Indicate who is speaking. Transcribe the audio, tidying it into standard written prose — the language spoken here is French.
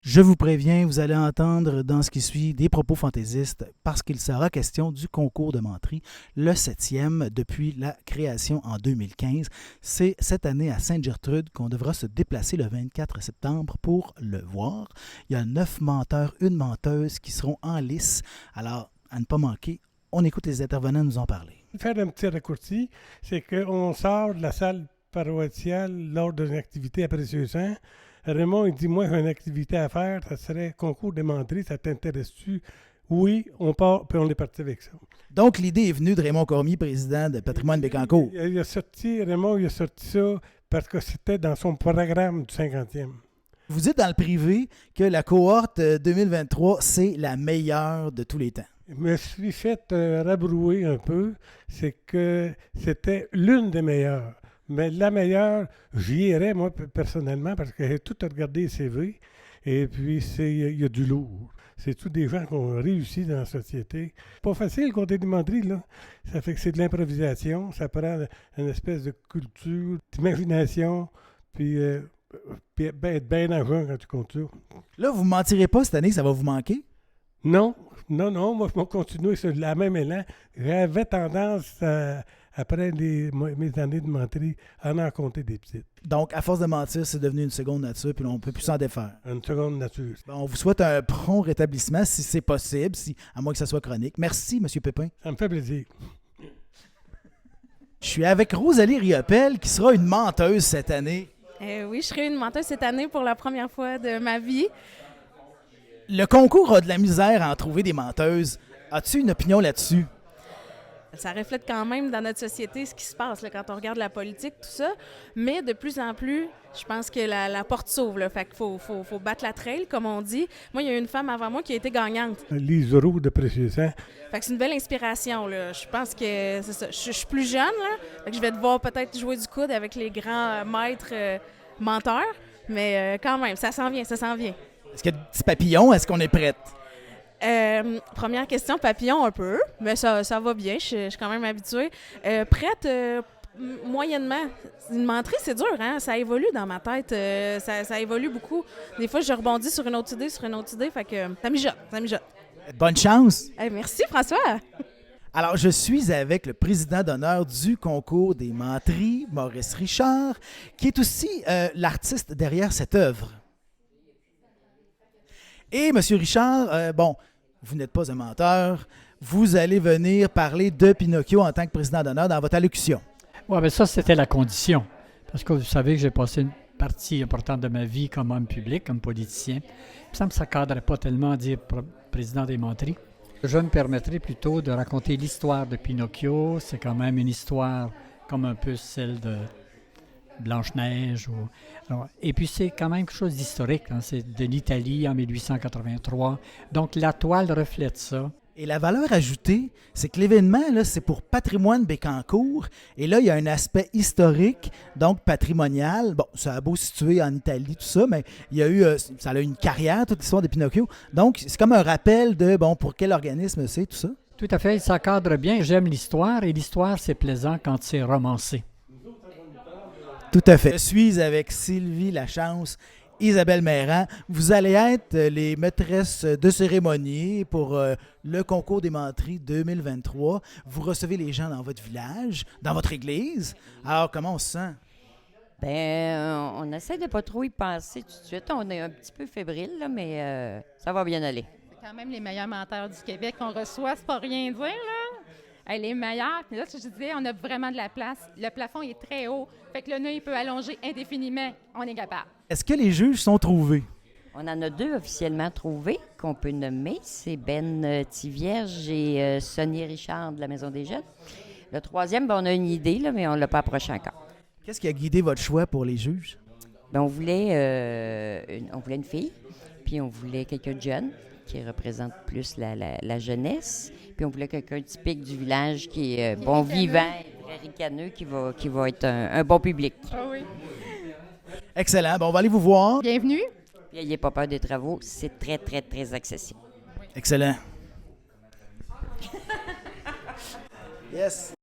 Speaker 1: Je vous préviens, vous allez entendre dans ce qui suit des propos fantaisistes parce qu'il sera question du concours de menterie, le 7e depuis la création en 2015. C'est cette année à Sainte-Gertrude qu'on devra se déplacer le 24 septembre pour le voir. Il y a 9 menteurs, une menteuse qui seront en lice. Alors, à ne pas manquer, on écoute les intervenants nous en parler.
Speaker 2: Faire un petit raccourci, c'est qu'on sort de la salle paroissiale lors d'une activité à Précieux-Sang. Raymond, il dit, moi, j'ai une activité à faire, ça serait concours de menterie, ça t'intéresse-tu? Oui, on part, puis on est parti avec ça.
Speaker 1: Donc, l'idée est venue de Raymond Cormier, président de Patrimoine Bécancour.
Speaker 2: Raymond, il a sorti ça parce que c'était dans son programme du 50e.
Speaker 1: Vous dites dans le privé que la cohorte 2023, c'est la meilleure de tous les temps.
Speaker 2: Je me suis fait rabrouer un peu, c'est que c'était l'une des meilleures. Mais la meilleure, j'y irais, moi, personnellement, parce que j'ai tout regardé les CV, et puis il y a du lourd. C'est tous des gens qui ont réussi dans la société. Pas facile, compter des menteries, là. Ça fait que c'est de l'improvisation, ça prend une espèce de culture, d'imagination, puis être bien en juin quand tu comptes ça.
Speaker 1: Là, vous ne mentirez pas cette année, ça va vous manquer?
Speaker 2: Non, moi, je vais continuer sur la même élan. J'avais tendance, après mes années de menterie, à en compter des petites.
Speaker 1: Donc, à force de mentir, c'est devenu une seconde nature, puis là, on ne peut plus s'en défaire.
Speaker 2: Une seconde nature.
Speaker 1: Bon, on vous souhaite un prompt rétablissement, si c'est possible, à moins que ça soit chronique. Merci, M. Pépin.
Speaker 2: Ça me fait plaisir.
Speaker 1: Je suis avec Rosalie Riopel, qui sera une menteuse cette année.
Speaker 3: Oui, je serai une menteuse cette année pour la première fois de ma vie.
Speaker 1: Le concours a de la misère à en trouver des menteuses. As-tu une opinion là-dessus?
Speaker 3: Ça reflète quand même dans notre société ce qui se passe là, quand on regarde la politique, tout ça. Mais de plus en plus, je pense que la porte s'ouvre. Là, fait qu'il faut battre la trail, comme on dit. Moi, il y a une femme avant moi qui a été gagnante.
Speaker 2: Lise Roux de Précieux-Sang.
Speaker 3: Fait que c'est une belle inspiration. Là. Je pense que c'est ça. Je suis plus jeune. Là, fait que je vais devoir peut-être jouer du coude avec les grands maîtres menteurs. Mais quand même, ça s'en vient, ça s'en vient.
Speaker 1: Est-ce qu'il y a des petits papillons? Est-ce qu'on est prête?
Speaker 3: Première question, papillon un peu, mais ça va bien, je suis quand même habituée. Prête, moyennement. Une menterie, c'est dur, hein? Ça évolue dans ma tête, ça évolue beaucoup. Des fois, je rebondis sur une autre idée, fait que ça mijote.
Speaker 1: Bonne chance!
Speaker 3: Merci, François!
Speaker 1: Alors, je suis avec le président d'honneur du concours des menteries, Maurice Richard, qui est aussi l'artiste derrière cette œuvre. Et M. Richard, vous n'êtes pas un menteur, vous allez venir parler de Pinocchio en tant que président d'honneur dans votre allocution.
Speaker 4: Oui, mais ça, c'était la condition. Parce que vous savez que j'ai passé une partie importante de ma vie comme homme public, comme politicien. Il me semble que ça ne cadrait pas tellement à dire président des menteries. Je me permettrai plutôt de raconter l'histoire de Pinocchio. C'est quand même une histoire comme un peu celle de Blanche-Neige. Et puis, c'est quand même quelque chose d'historique. Hein. C'est de l'Italie en 1883. Donc, la toile reflète ça.
Speaker 1: Et la valeur ajoutée, c'est que l'événement, là, c'est pour Patrimoine Bécancour. Et là, il y a un aspect historique, donc patrimonial. Bon, ça a beau situer en Italie, tout ça, mais il y a eu, ça a une carrière, toute l'histoire de Pinocchio. Donc, c'est comme un rappel de, pour quel organisme c'est, tout ça.
Speaker 4: Tout à fait, ça cadre bien. J'aime l'histoire, et l'histoire, c'est plaisant quand c'est romancé.
Speaker 1: Tout à fait. Je suis avec Sylvie Lachance, Isabelle Meyran. Vous allez être les maîtresses de cérémonie pour le concours des menteries 2023. Vous recevez les gens dans votre village, dans votre église. Alors, comment on se sent?
Speaker 5: On essaie de pas trop y penser tout de suite. On est un petit peu fébrile, là, mais ça va bien aller.
Speaker 6: C'est quand même les meilleurs menteurs du Québec qu'on reçoit, c'est pas rien dire, là. Les meilleurs. Puis là, je disais, on a vraiment de la place. Le plafond est très haut. Fait que le nœud, il peut allonger indéfiniment. On est capable.
Speaker 1: Est-ce que les juges sont trouvés?
Speaker 5: On en a 2 officiellement trouvés qu'on peut nommer. C'est Ben Tivierge et Sonny Richard de la Maison des Jeunes. Le 3e, on a une idée, là, mais on ne l'a pas approché encore.
Speaker 1: Qu'est-ce qui a guidé votre choix pour les juges?
Speaker 5: On voulait une fille, puis on voulait quelqu'un de jeune qui représente plus la jeunesse. Puis on voulait quelqu'un typique du village qui est vivant, très ricaneux, qui va être un bon public.
Speaker 6: Ah oui.
Speaker 1: Excellent. On va aller vous voir.
Speaker 6: Bienvenue.
Speaker 5: Puis n'ayez pas peur des travaux, c'est très, très, très accessible.
Speaker 1: Excellent. Yes.